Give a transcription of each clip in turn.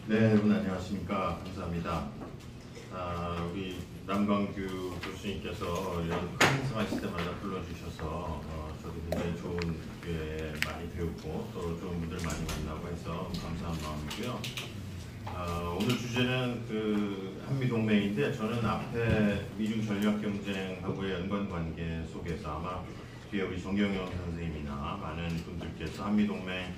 네, 여러분 안녕하십니까. 감사합니다. 우리 남광규 교수님께서 이런 큰 행사하실 때마다 불러주셔서 저도 굉장히 좋은 기회에 많이 배우고 또 좋은 분들 많이 만나고 해서 감사한 마음이고요. 오늘 주제는 그 한미동맹인데 저는 앞에 미중 전략 경쟁하고의 연관 관계 속에서 아마 뒤에 우리 정경영 선생님이나 많은 분들께서 한미동맹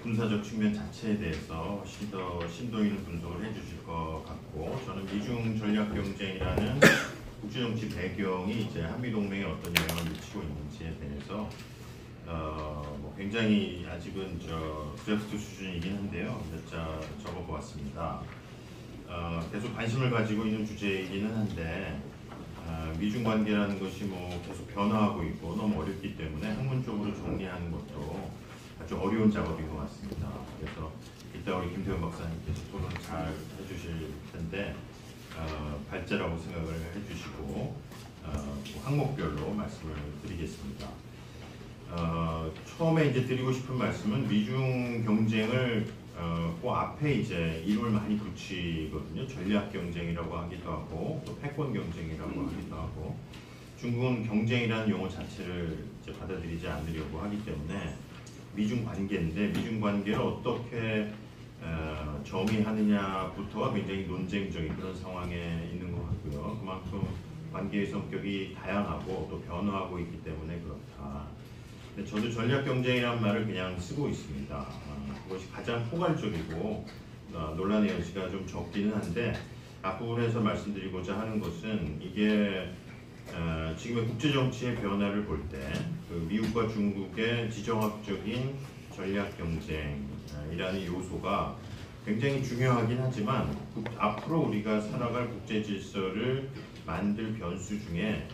군사적 측면 자체에 대해서 훨씬 더 심도 있는 분석을 해주실 것 같고, 저는 미중 전략 경쟁이라는 국제정치 배경이 이제 한미동맹에 어떤 영향을 미치고 있는지에 대해서 굉장히 아직은 드래프트 수준이긴 한데요. 몇 자 적어보았습니다. 계속 관심을 가지고 있는 주제이기는 한데 미중 관계라는 것이 계속 변화하고 있고 너무 어렵기 때문에 학문적으로 정리하는 것도 아주 어려운 작업인 것 같습니다. 그래서 이따 우리 김태훈 박사님께서 토론 잘 해주실 텐데 발제라고 생각을 해주시고 항목별로 말씀을 드리겠습니다. 처음에 이제 드리고 싶은 말씀은 미중 경쟁을 그 앞에 이제 이름을 많이 붙이거든요. 전략 경쟁이라고 하기도 하고 또 패권 경쟁이라고 하기도 하고, 중국은 경쟁이라는 용어 자체를 이제 받아들이지 않으려고 하기 때문에 미중 관계인데, 미중 관계를 어떻게 정의하느냐부터가 굉장히 논쟁적인 그런 상황에 있는 것 같고요. 그만큼 관계의 성격이 다양하고 또 변화하고 있기 때문에 그렇다. 근데 저도 전략 경쟁이라는 말을 그냥 쓰고 있습니다. 그것이 가장 포괄적이고 논란의 여지가 좀 적기는 한데, 앞부분에서 말씀드리고자 하는 것은 이게 지금의 국제정치의 변화를 볼 때 그 미국과 중국의 지정학적인 전략 경쟁이라는 요소가 굉장히 중요하긴 하지만 앞으로 우리가 살아갈 국제 질서를 만들 변수 중에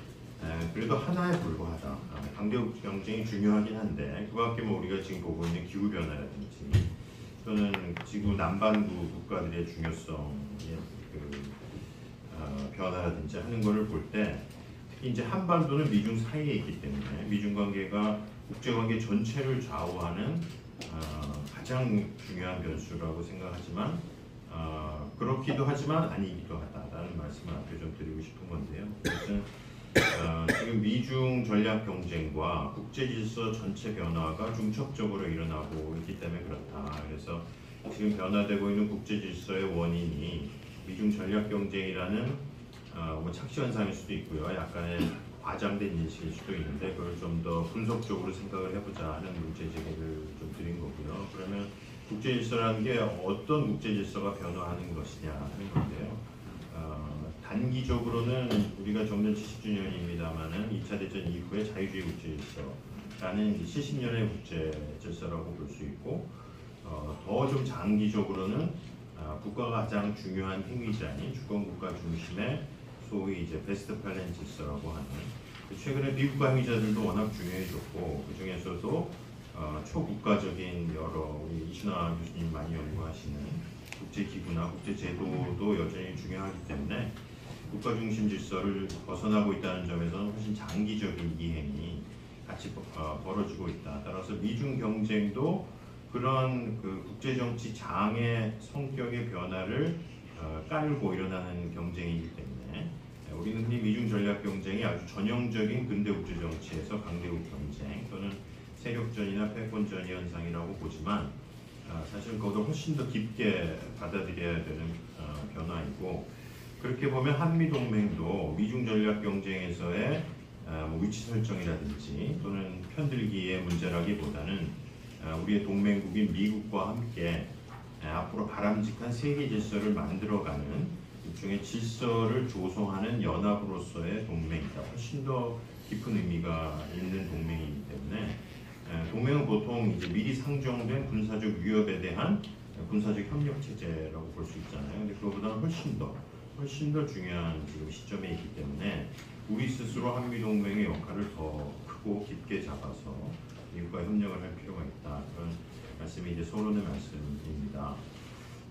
그래도 하나에 불과하다. 강대국 경쟁이 중요하긴 한데 그 밖에 우리가 지금 보고 있는 기후 변화라든지 또는 지구 남반구 국가들의 중요성의 변화라든지 하는 것을 볼 때, 특히 이제 한반도는 미중 사이에 있기 때문에 미중 관계가 국제 관계 전체를 좌우하는 가장 중요한 변수라고 생각하지만 그렇기도 하지만 아니기도 하다라는 말씀을 앞에 좀 드리고 싶은 건데요. 그것은 지금 미중 전략 경쟁과 국제 질서 전체 변화가 중첩적으로 일어나고 있기 때문에 그렇다. 그래서 지금 변화되고 있는 국제 질서의 원인이 미중 전략 경쟁이라는 착시 현상일 수도 있고요. 약간의 과장된 인식일 수도 있는데 그걸 좀 더 분석적으로 생각을 해보자 하는 문제 제기를 좀 드린 거고요. 그러면 국제 질서라는 게 어떤 국제 질서가 변화하는 것이냐 하는 건데요. 단기적으로는 우리가 정년 70주년입니다만은 2차 대전 이후의 자유주의 국제 질서라는 70년의 국제 질서라고 볼 수 있고, 더 좀 장기적으로는 국가가 가장 중요한 행위자인 주권국가 중심의 소위 이제 베스트 플랜 질서라고 하는, 최근에 미국과 행위자들도 워낙 중요해졌고 그 중에서도 초국가적인 여러 우리 이신화 교수님 많이 연구하시는 국제기구나 국제제도도 여전히 중요하기 때문에 국가 중심 질서를 벗어나고 있다는 점에서는 훨씬 장기적인 이행이 같이 벌어지고 있다. 따라서 미중 경쟁도 그런 그 국제정치 장의 성격의 변화를 깔고 일어나는 경쟁이기 때문에 우리는 흔히 미중 전략 경쟁이 아주 전형적인 근대 국제 정치에서 강대국 경쟁 또는 세력전이나 패권전 현상이라고 보지만 사실 그것도 훨씬 더 깊게 받아들여야 되는 변화이고, 그렇게 보면 한미 동맹도 미중 전략 경쟁에서의 위치 설정이라든지 또는 편들기의 문제라기보다는 우리의 동맹국인 미국과 함께 앞으로 바람직한 세계 질서를 만들어가는 일종의 질서를 조성하는 연합으로서의 동맹이다. 훨씬 더 깊은 의미가 있는 동맹이기 때문에 동맹은 보통 이제 미리 상정된 군사적 위협에 대한 군사적 협력 체제라고 볼 수 있잖아요. 근데 그거보다는 훨씬 더 중요한 지금 시점에 있기 때문에 우리 스스로 한미 동맹의 역할을 더 크고 깊게 잡아서 미국과 협력을 할 필요가 있다. 그런 말씀이 이제 서론의 말씀입니다.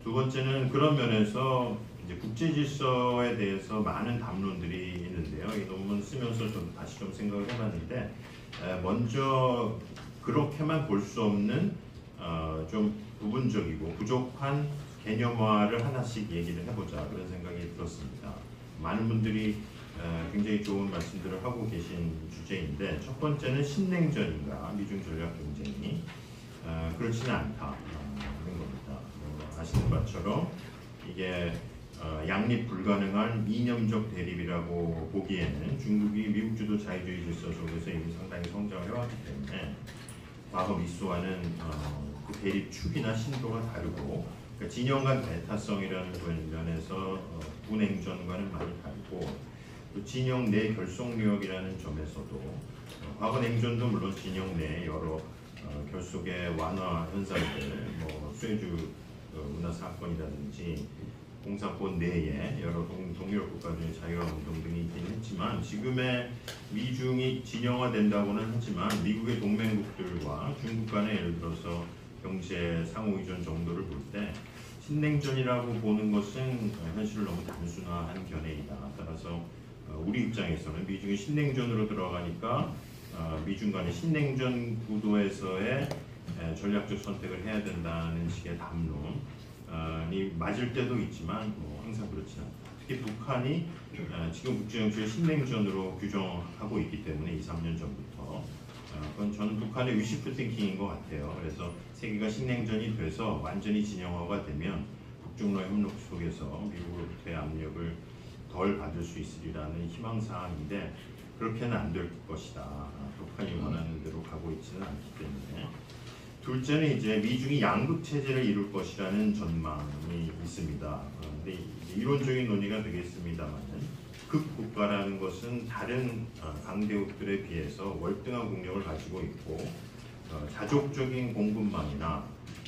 두 번째는 그런 면에서 이제 국제 질서에 대해서 많은 담론들이 있는데요. 이 논문 쓰면서 좀 다시 좀 생각을 해봤는데, 먼저 그렇게만 볼 수 없는 좀 부분적이고 부족한 개념화를 하나씩 얘기를 해보자 그런 생각이 들었습니다. 많은 분들이 굉장히 좋은 말씀들을 하고 계신 주제인데 첫 번째는 신냉전인가 미중 전략 경쟁이 그렇지는 않다 그런 겁니다. 아시는 것처럼 이게 양립 불가능한 이념적 대립이라고 보기에는 중국이 미국 주도 자유주의 질서 속에서 이미 상당히 성장을 해왔기 때문에 과거 미소와는 그 대립 축이나 신도가 다르고 그러니까 진영 간 배타성이라는 면에서 군행전과는 많이 다르고 또 진영 내 결속력이라는 점에서도 과거 냉전도 물론 진영 내 여러 결속의 완화 현상들 뭐 수혜주 문화 사건이라든지 공산권 내에 여러 동유럽 국가들의 자유화 운동 등이 있긴 했지만 지금의 미중이 진영화된다고는 하지만 미국의 동맹국들과 중국 간의 예를 들어서 경제 상호 의존 정도를 볼 때 신냉전이라고 보는 것은 현실을 너무 단순화한 견해이다. 따라서 우리 입장에서는 미중이 신냉전으로 들어가니까 미중 간의 신냉전 구도에서의 전략적 선택을 해야 된다는 식의 담론이 맞을 때도 있지만 항상 그렇지는 않다. 특히 북한이 지금 국제정치를 신냉전으로 규정하고 있기 때문에 2, 3년 전부터 그건 저는 북한의 위시프 띵킹인 것 같아요. 그래서 세계가 신냉전이 돼서 완전히 진영화가 되면 북중러 협력 속에서 미국으로부터의 압력을 덜 받을 수 있으리라는 희망사항인데 그렇게는 안 될 것이다. 북한이 원하는 대로 가고 있지는 않기 때문에 둘째는 이제 미중이 양극 체제를 이룰 것이라는 전망이 있습니다. 근데 이론적인 논의가 되겠습니다만은 극국가라는 것은 다른 강대국들에 비해서 월등한 국력을 가지고 있고 자족적인 공급망이나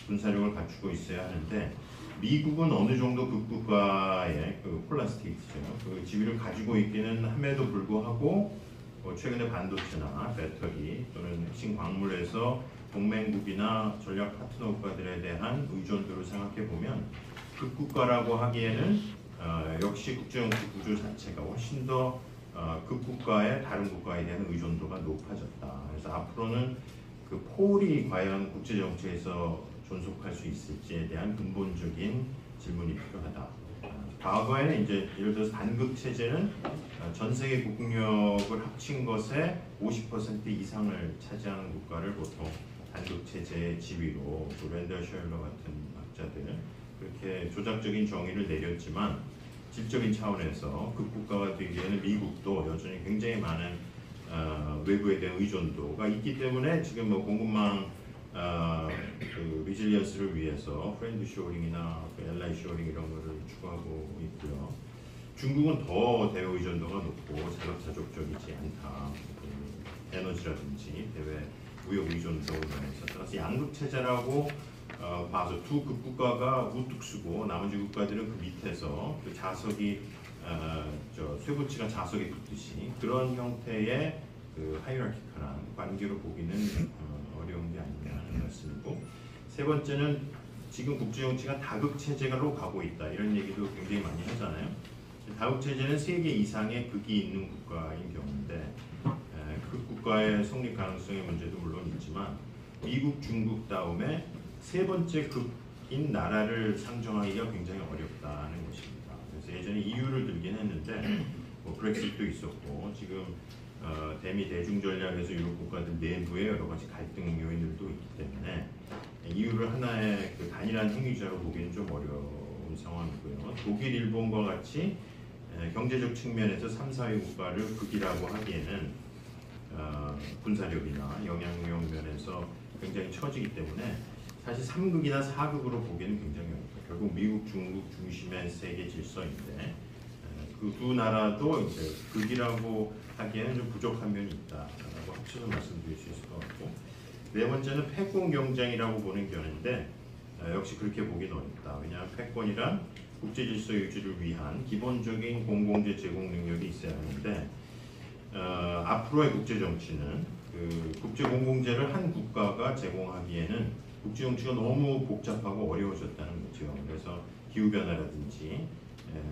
군사력을 갖추고 있어야 하는데 미국은 어느 정도 극국가의 폴라 스테이트죠. 그 지위를 가지고 있기는 함에도 불구하고 최근에 반도체나 배터리 또는 핵심 광물에서 동맹국이나 전략 파트너 국가들에 대한 의존도를 생각해 보면 극국가라고 하기에는 역시 국제정치 구조 자체가 훨씬 더 극국가의 다른 국가에 대한 의존도가 높아졌다. 그래서 앞으로는 그 폴이 과연 국제정치에서 존속할 수 있을지에 대한 근본적인 질문이 필요하다. 과거에는 이제 예를 들어서 단극 체제는 전 세계 국력을 합친 것의 50% 이상을 차지하는 국가를 보통 단극 체제의 지위로 랜더 셜러 같은 학자들 그렇게 조작적인 정의를 내렸지만 질적인 차원에서 극국가가 되기에는 미국도 여전히 굉장히 많은 외부에 대한 의존도가 있기 때문에 지금 뭐 공급망 그 리질리언스를 위해서 프렌드 쇼링이나 엘라이 쇼링 이런 거를 추구하고 있고요. 중국은 더 대외 의존도가 높고 자족적이지 않다. 그 에너지라든지 대외 무역 의존도 면에서 따라서 양극 체제라고 봐서 두 극국가가 우뚝 쓰고 나머지 국가들은 그 밑에서 그 자석이 쇠붙이가 자석에 붙듯이 그런 형태의 그 하이라키컬한 관계로 보기는 어려운 게 아니냐 하는 말씀이고 세 번째는 지금 국제정치가 다극 체제로 가고 있다 이런 얘기도 굉장히 많이 하잖아요. 다극 체제는 3개 이상의 극이 있는 국가인 경우인데 그 국가의 성립 가능성의 문제도 물론 있지만 미국, 중국 다음에 세 번째 극인 나라를 상정하기가 굉장히 어렵다는 것입니다. 그래서 예전에 EU를 들긴 했는데 뭐 브렉시트도 있었고 지금 대미 대중 전략에서 유럽 국가들 내부에 여러 가지 갈등 요인들도 있기 때문에 EU를 하나의 그 단일한 행위자로 보기는 좀 어려운 상황이고요. 독일, 일본과 같이 경제적 측면에서 3, 4위 국가를 극이라고 하기에는 군사력이나 영향력 면에서 굉장히 처지기 때문에 사실 3극이나 4극으로 보기는 굉장히 어렵다. 결국 미국, 중국 중심의 세계 질서인데 그 두 나라도 이제 극이라고 하기에는 좀 부족한 면이 있다라고 합쳐서 말씀드릴 수 있을 것 같고 네 번째는 패권 경쟁이라고 보는 견해인데 역시 그렇게 보기는 어렵다. 왜냐하면 패권이란 국제 질서 유지를 위한 기본적인 공공재 제공 능력이 있어야 하는데 앞으로의 국제 정치는 그 국제 공공재를 한 국가가 제공하기에는 국제 정치가 너무 복잡하고 어려워졌다는 거죠. 그래서 기후 변화라든지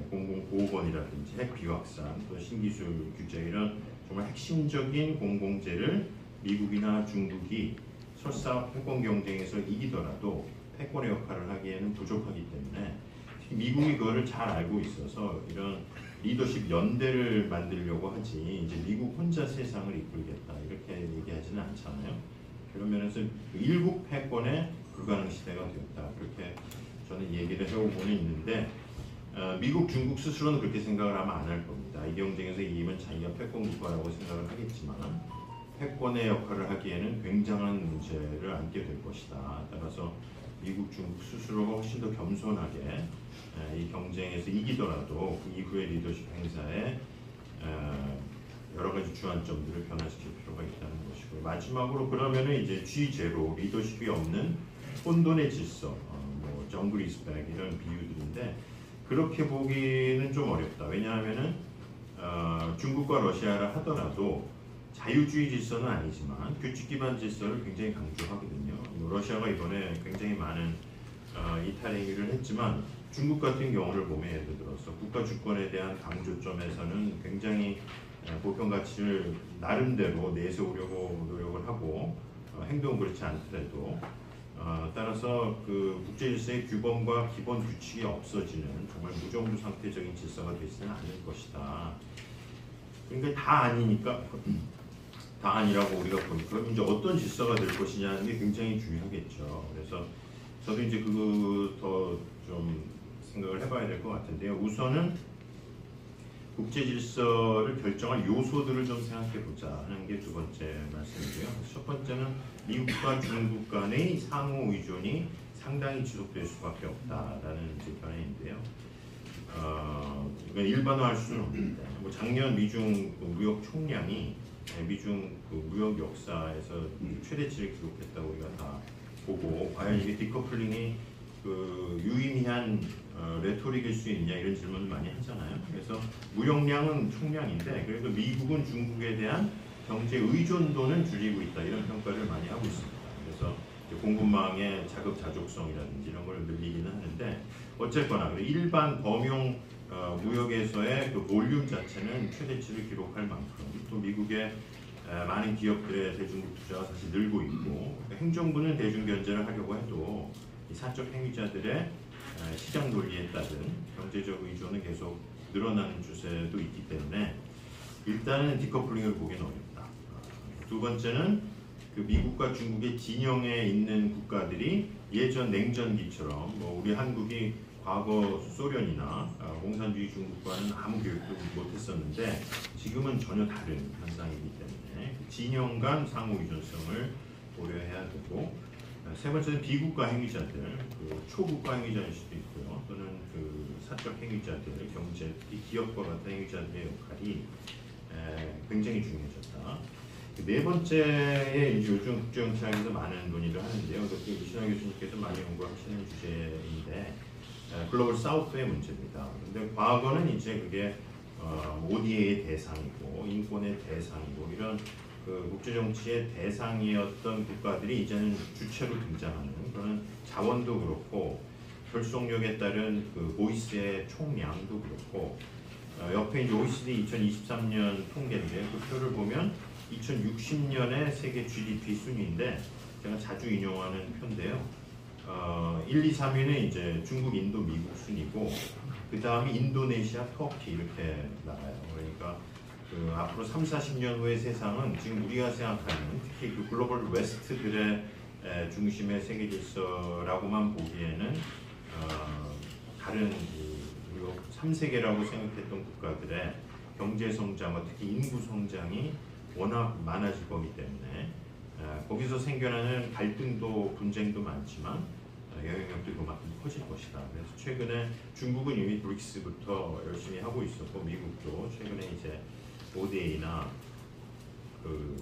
공공보호권이라든지 핵 비확산, 또 신기술 규제 이런 정말 핵심적인 공공재를 미국이나 중국이 설사 패권 경쟁에서 이기더라도 패권의 역할을 하기에는 부족하기 때문에 미국이 그거를 잘 알고 있어서 이런 리더십 연대를 만들려고 하지 이제 미국 혼자 세상을 이끌겠다 이렇게 얘기하지는 않잖아요. 그런 면에서 일국 패권의 불가능 시대가 되었다 그렇게 저는 얘기를 해오고는 있는데 미국, 중국 스스로는 그렇게 생각을 하면 안 할 겁니다. 이 경쟁에서 이기면 자기가 패권 국가라고 생각을 하겠지만 패권의 역할을 하기에는 굉장한 문제를 안게 될 것이다. 따라서 미국, 중국 스스로가 훨씬 더 겸손하게 이 경쟁에서 이기더라도 그 이후의 리더십 행사에 여러 가지 주안점들을 변화시킬 필요가 있다는 것이고요. 마지막으로 그러면은 이제 G0 리더십이 없는 혼돈의 질서, 뭐 정글 이스백 이런 비유들인데 그렇게 보기는 좀 어렵다. 왜냐하면은 중국과 러시아를 하더라도 자유주의 질서는 아니지만 규칙 기반 질서를 굉장히 강조하거든요. 러시아가 이번에 굉장히 많은 이탈 행위를 했지만 중국 같은 경우를 보면 예를 들어서 국가 주권에 대한 강조점에서는 굉장히 보편 가치를 나름대로 내세우려고 노력을 하고 행동은 그렇지 않더라도 따라서 그 국제 질서의 규범과 기본 규칙이 없어지는 정말 무정부 상태적인 질서가 되지는 않을 것이다. 그러니까 다 아니니까 다 아니라고 우리가 보니까 그럼 이제 어떤 질서가 될 것이냐는 게 굉장히 중요하겠죠. 그래서 저도 이제 그거 더 좀 생각을 해봐야 될 것 같은데요. 우선은 국제 질서를 결정할 요소들을 좀 생각해 보자는 게 두 번째 말씀이고요. 첫 번째는 미국과 중국 간의 상호 의존이 상당히 지속될 수밖에 없다라는 이제 견해인데요. 이건 일반화할 수는 없는데, 뭐 작년 미중 무역 총량이 미중 그 무역 역사에서 최대치를 기록했다고 우리가 다 보고 과연 이게 디커플링이 그 유의미한 레토릭일 수 있냐 이런 질문을 많이 하잖아요. 그래서 무역량은 총량인데 그래도 미국은 중국에 대한 경제 의존도는 줄이고 있다 이런 평가를 많이 하고 있습니다. 그래서 공급망의 자급자족성이라든지 이런 걸 늘리기는 하는데 어쨌거나 일반 범용 무역에서의 그 볼륨 자체는 최대치를 기록할 만큼 또 미국의 많은 기업들의 대중국 투자가 사실 늘고 있고 행정부는 대중 견제를 하려고 해도 이 사적 행위자들의 시장 논리에 따른 경제적 의존은 계속 늘어나는 추세도 있기 때문에 일단은 디커플링을 보기는 어렵다. 두 번째는 그 미국과 중국의 진영에 있는 국가들이 예전 냉전기처럼 뭐 우리 한국이 과거 소련이나 공산주의 중국과는 아무 교육도 못했었는데 지금은 전혀 다른 현상이기 때문에 진영 간 상호 의존성을 고려해야 되고 세 번째는 비국가 행위자들, 그 초국가 행위자일 수도 있고요. 또는 그 사적 행위자들, 경제, 특히 기업과 같은 행위자들의 역할이 굉장히 중요해졌다. 네 번째에 이제 요즘 국제정치학에서 많은 논의를 하는데요. 그것도 신하 교수님께서 많이 연구하시는 주제인데 글로벌 사우스의 문제입니다. 근데 과거는 이제 그게 ODA의 대상이고 인권의 대상이고 이런 그 국제정치의 대상이었던 국가들이 이제는 주체로 등장하는 그런 자원도 그렇고 결속력에 따른 그 보이스의 총량도 그렇고 옆에 이제 OECD 2023년 통계인데 그 표를 보면 2060년의 세계 GDP 순위인데 제가 자주 인용하는 표인데요. 1, 2, 3위는 이제 중국, 인도, 미국 순이고 그 다음이 인도네시아, 터키 이렇게 나가요. 그러니까 그 앞으로 3, 40년 후의 세상은 지금 우리가 생각하는 특히 그 글로벌 웨스트들의 중심의 세계 질서라고만 보기에는 다른 그 3세계라고 생각했던 국가들의 경제 성장과 특히 인구 성장이 워낙 많아질 거기 때문에 거기서 생겨나는 갈등도 분쟁도 많지만 영향력도 그만큼 커질 것이다. 그래서 최근에 중국은 이미 브릭스부터 열심히 하고 있었고 미국도 최근에 이제 ODA나 그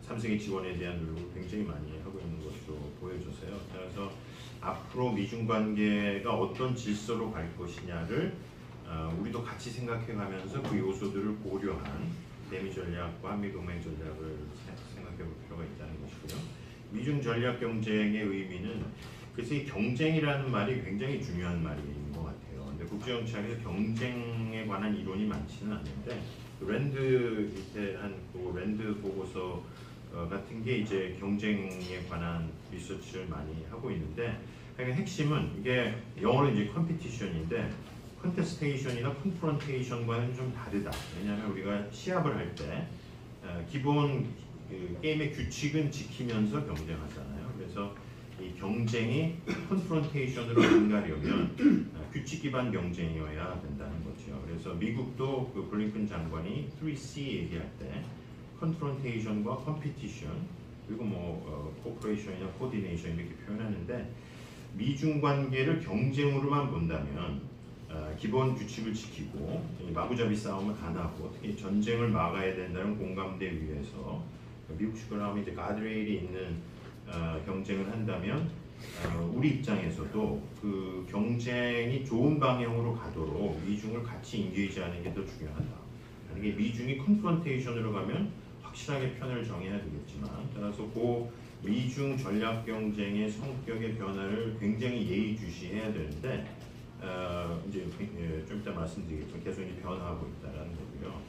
3세계 지원에 대한 노력을 굉장히 많이 하고 있는 것으로 보여져서요. 그래서 앞으로 미중 관계가 어떤 질서로 갈 것이냐를 우리도 같이 생각해가면서 그 요소들을 고려한 대미 전략과 한미 동맹 전략을 생각해볼 필요가 있다는 것이고요. 미중 전략 경쟁의 의미는 그래서 이 경쟁이라는 말이 굉장히 중요한 말인 것 같아요. 근데 국제정치학에서 경쟁에 관한 이론이 많지는 않는데 랜드 밑에 그 랜드 보고서 같은 게 이제 경쟁에 관한 리서치를 많이 하고 있는데 그러니까 핵심은 이게 영어로 이제 컴피티션인데 컨테스테이션이나 콘프런테이션과는 좀 다르다. 왜냐하면 우리가 시합을 할 때 기본 그 게임의 규칙은 지키면서 경쟁하잖아요. 그래서 이 경쟁이 콘프런테이션으로 안 가려면 규칙 기반 경쟁이어야 된다는 거죠. 그래서 미국도 그 블링컨 장관이 3C 얘기할 때 컨프런테이션과 컴피티션 그리고 뭐 코퍼레이션이나 코디네이션 이렇게 표현하는데 미중 관계를 경쟁으로만 본다면 기본 규칙을 지키고 마구잡이 싸움을 안 하고 특히 전쟁을 막아야 된다는 공감대 위에서 미국식으로 하면 이제 가드레일이 있는 경쟁을 한다면 우리 입장에서도 그 경쟁이 좋은 방향으로 가도록 미중을 같이 인게이지하는 게 더 중요하다. 이게 미중이 컨프런테이션으로 가면 확실하게 편을 정해야 되겠지만 따라서 그 미중 전략 경쟁의 성격의 변화를 굉장히 예의주시해야 되는데 이제 좀 이따 말씀드리겠지만 계속 이제 변화하고 있다는 거고요.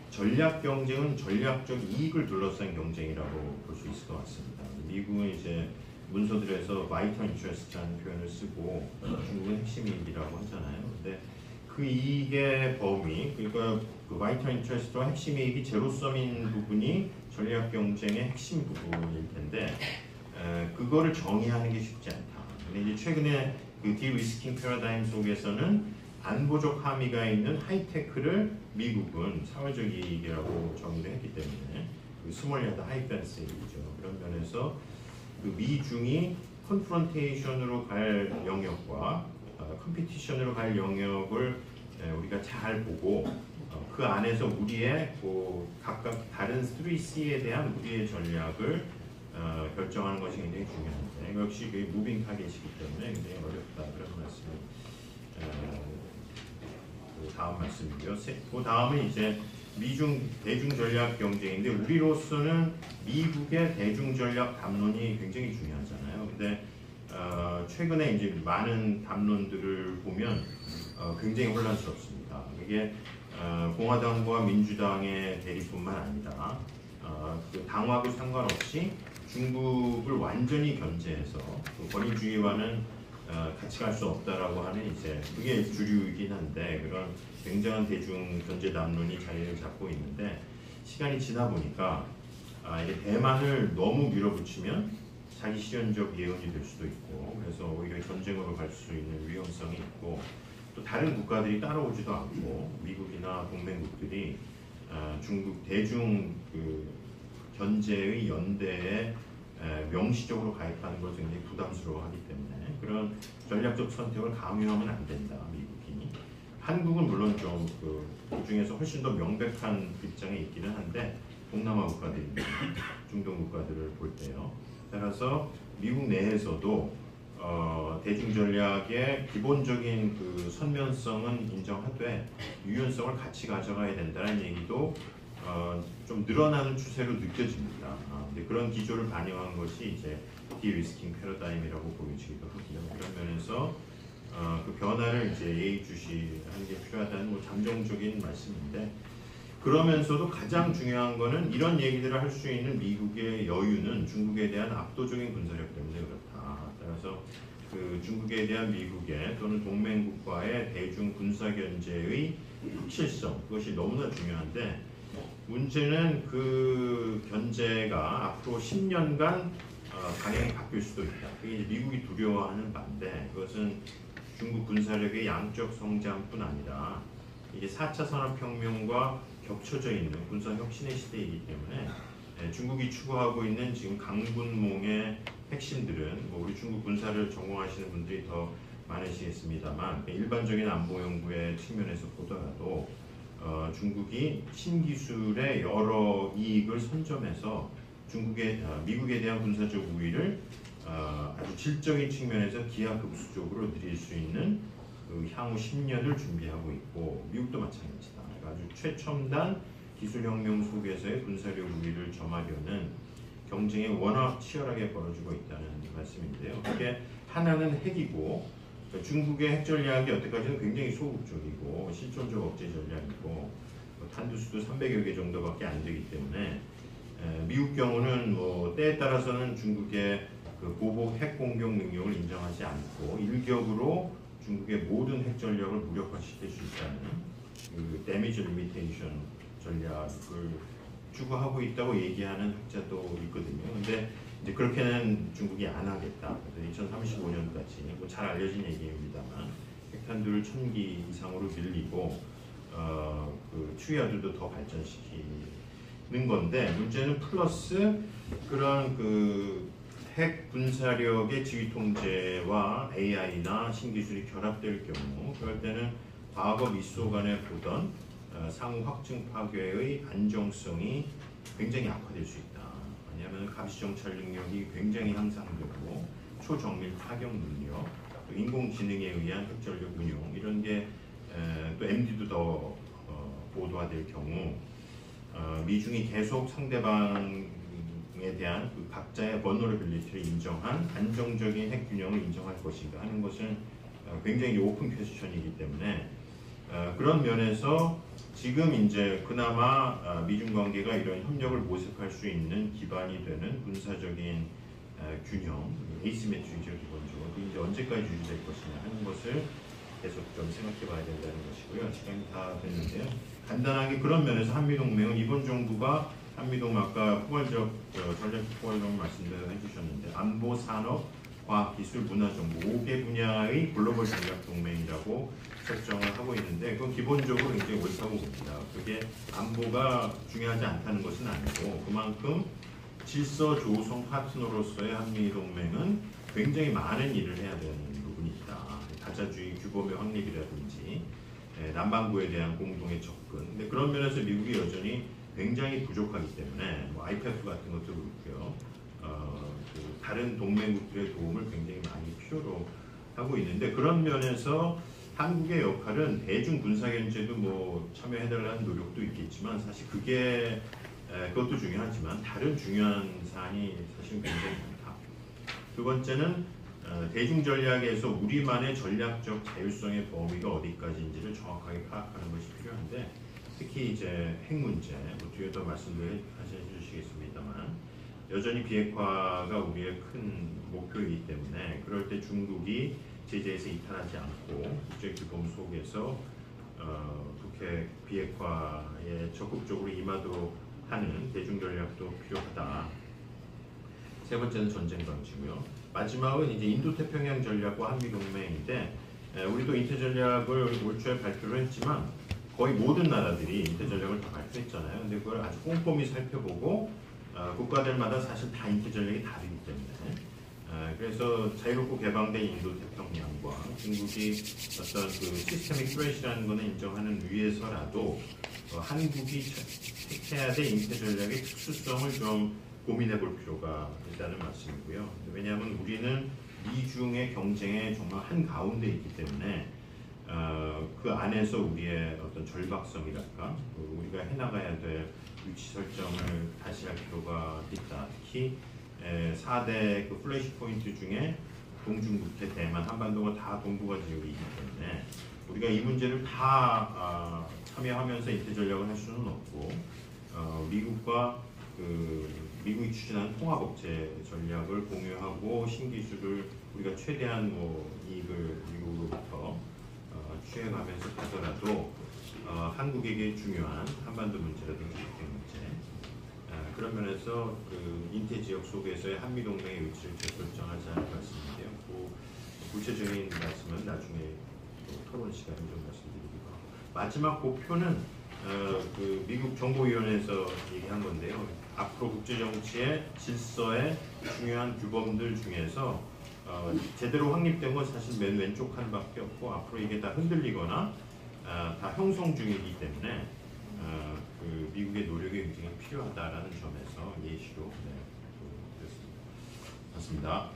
전략 경쟁은 전략적 이익을 둘러싼 경쟁이라고 볼 수 있을 것 같습니다. 미국은 이제 문서들에서 vital interest라는 표현을 쓰고 중국은 핵심 이익이라고 하잖아요. 근데 그 이익의 범위, 그러니까 그 vital interest와 핵심 이익이 제로섬인 부분이 전략 경쟁의 핵심 부분일 텐데 그거를 정의하는 게 쉽지 않다. 근데 이제 최근에 그 디리스킹 패러다임 속에서는 안보적 함의가 있는 하이테크를 미국은 사회적 이익이라고 정의를 했기 때문에 그 스몰야드 하이펜스 얘기죠. 그런 면에서 그 미중이 컨프런테이션으로 갈 영역과 컴피티션으로 갈 영역을 우리가 잘 보고 그 안에서 우리의 각각 다른 3C에 대한 우리의 전략을 결정하는 것이 굉장히 중요한데 역시 그 무빙 타겟이기 때문에 굉장히 어렵다 그런 말씀을 그 다음 말씀이고요. 그 다음은 이제 미중 대중 전략 경쟁인데 우리로서는 미국의 대중 전략 담론이 굉장히 중요하잖아요. 근데 최근에 이제 많은 담론들을 보면 굉장히 혼란스럽습니다. 이게 공화당과 민주당의 대립뿐만 아니라 그 당하고 상관없이 중국을 완전히 견제해서 그 권위주의와는 같이 갈 수 없다라고 하는 이제 그게 주류이긴 한데 그런 굉장한 대중 견제 담론이 자리를 잡고 있는데 시간이 지나 보니까 이게 대만을 너무 밀어붙이면 자기 실현적 예언이 될 수도 있고 그래서 오히려 전쟁으로 갈 수 있는 위험성이 있고 또 다른 국가들이 따라오지도 않고 미국이나 동맹국들이 중국 대중 그 견제의 연대에 명시적으로 가입하는 걸 굉장히 부담스러워하기 때문에 그런 전략적 선택을 강요하면 안 된다 미국이. 한국은 물론 좀 그 중에서 훨씬 더 명백한 입장에 있기는 한데 동남아 국가들입니다. 중동 국가들을 볼 때요. 따라서 미국 내에서도 대중 전략의 기본적인 그 선면성은 인정하되 유연성을 같이 가져가야 된다는 얘기도 좀 늘어나는 추세로 느껴집니다. 근데 그런 기조를 반영한 것이 이제 디리스킹 패러다임이라고 보여지기도 하고요. 그런 면에서 그 변화를 이제 예의주시하는 게 필요하다는 뭐 잠정적인 말씀인데 그러면서도 가장 중요한 거는 이런 얘기들을 할 수 있는 미국의 여유는 중국에 대한 압도적인 군사력 때문에 그렇다. 따라서 그 중국에 대한 미국의 또는 동맹국과의 대중 군사 견제의 확실성 그것이 너무나 중요한데 문제는 그 견제가 앞으로 10년간 방향이 바뀔 수도 있다. 그게 이제 미국이 두려워하는 반대 그것은 중국 군사력의 양적 성장뿐 아니라 이게 4차 산업혁명과 겹쳐져 있는 군사 혁신의 시대이기 때문에 중국이 추구하고 있는 지금 강군몽의 핵심들은 뭐 우리 중국 군사를 전공하시는 분들이 더 많으시겠습니다만 일반적인 안보 연구의 측면에서 보더라도 중국이 신기술의 여러 이익을 선점해서 미국에 대한 군사적 우위를 아주 질적인 측면에서 기하급수적으로 늘릴 수 있는 그 향후 10년을 준비하고 있고 미국도 마찬가지다. 아주 최첨단 기술혁명 속에서의 군사력 우위를 점하려는 경쟁이 워낙 치열하게 벌어지고 있다는 말씀인데요. 그게 하나는 핵이고 중국의 핵 전략이 여태까지는 굉장히 소극적이고 실존적 억제 전략이고 탄두수도 300여 개 정도밖에 안 되기 때문에 미국 경우는 뭐 때에 따라서는 중국의 그 보복 핵 공격 능력을 인정하지 않고 일격으로 중국의 모든 핵 전력을 무력화시킬 수 있다는 그 데미지 리미테이션 전략을 추구하고 있다고 얘기하는 학자도 있거든요. 근데 이제 그렇게는 중국이 안 하겠다. 그래서 2035년까지 뭐 잘 알려진 얘기입니다만 핵탄두를 1000기 이상으로 늘리고 그 추이하드도 더 발전시키는 건데 문제는 플러스 그런 그 핵 분사력의 지휘 통제와 AI나 신기술이 결합될 경우 그럴 때는 과거 미소 간에 보던 상호 확증 파괴의 안정성이 굉장히 악화될 수 있다. 왜냐하면 감시 정찰 능력이 굉장히 향상되고 초정밀 타격 능력, 또 인공지능에 의한 핵전력 운용 이런 게 또 MD도 더 보도화될 경우 미중이 계속 상대방에 대한 그 각자의 vulnerability를 인정한 안정적인 핵 균형을 인정할 것인가 하는 것은 굉장히 오픈 퀘스천이기 때문에 그런 면에서 지금 이제 그나마 미중 관계가 이런 협력을 모색할 수 있는 기반이 되는 군사적인 균형, 에이시메트리죠 기본적으로 이제 언제까지 유지될 것이냐 하는 것을 계속 좀 생각해봐야 된다는 것이고요. 시간이 다 됐는데요. 간단하게 그런 면에서 한미동맹은 이번 정부가 한미동맹 아까 포괄적 전략 포괄적 말씀을 해주셨는데 안보, 산업, 과학, 기술, 문화, 정보 5개 분야의 글로벌 전략 동맹이라고 설정을 하고 있는데 그건 기본적으로 굉장히 옳다고 봅니다. 그게 안보가 중요하지 않다는 것은 아니고 그만큼 질서 조성 파트너로서의 한미동맹은 굉장히 많은 일을 해야 되는 부분이 있다. 다자주의 규범의 확립이라든지 남반구에 대한 공동의 접근. 근데 그런 면에서 미국이 여전히 굉장히 부족하기 때문에 뭐 IPEF 같은 것도 그렇고요. 그 다른 동맹국들의 도움을 굉장히 많이 필요로 하고 있는데 그런 면에서 한국의 역할은 대중 군사 견제도 뭐 참여해달라는 노력도 있겠지만 사실 그게 그것도 중요하지만 다른 중요한 사안이 사실 굉장히 많다. 두 번째는 대중 전략에서 우리만의 전략적 자율성의 범위가 어디까지인지를 정확하게 파악하는 것이 필요한데 특히 이제 핵 문제, 뭐 뒤에도 말씀도 해주시겠습니다만 여전히 비핵화가 우리의 큰 목표이기 때문에 그럴 때 중국이 제재에서 이탈하지 않고 국제규범 속에서 북핵 비핵화에 적극적으로 임하도록 하는 대중 전략도 필요하다. 세 번째는 전쟁 방지고요. 마지막은 이제 인도태평양 전략과 한미동맹인데 우리도 인태 전략을 올 초에 발표를 했지만 거의 모든 나라들이 인태 전략을 다 발표했잖아요. 근데 그걸 아주 꼼꼼히 살펴보고 국가들마다 사실 다 인태 전략이 다르기 때문에 그래서 자유롭고 개방된 인도태평양과 중국이 어떤 그 시스테믹 트레이시라는 것을 인정하는 위에서라도 한국이 택해야 될 인태 전략의 특수성을 좀 고민해 볼 필요가 있다는 말씀이고요. 왜냐하면 우리는 미중의 경쟁에 정말 한가운데 있기 때문에 그 안에서 우리의 어떤 절박성이랄까 우리가 해나가야 될 위치 설정을 다시 할 필요가 있다. 특히 4대 그 플래시 포인트 중에 동중국해, 대만, 한반도가 다 동북아 지역이기 때문에 우리가 이 문제를 다 참여하면서 인태 전략을 할 수는 없고 미국과 미국이 추진한 통합업체 전략을 공유하고 신기술을 우리가 최대한 이익을 미국으로부터 취해가면서 하더라도 한국에게 중요한 한반도 문제라든지 북핵 문제 그런 면에서 그 인태 지역 속에서의 한미 동맹의 위치를 재설정하지 않을 말씀인데요. 구체적인 말씀은 나중에 토론 시간에 좀 말씀드리기로 하고 마지막 목표는 그 미국 정보위원회에서 얘기한 건데요. 앞으로 국제 정치의 질서의 중요한 규범들 중에서 제대로 확립된 건 사실 맨 왼쪽 칸밖에 없고 앞으로 이게 다 흔들리거나 다 형성 중이기 때문에 그 미국의 노력이 굉장히 필요하다라는 점에서 예시로 드렸습니다. 맞습니다.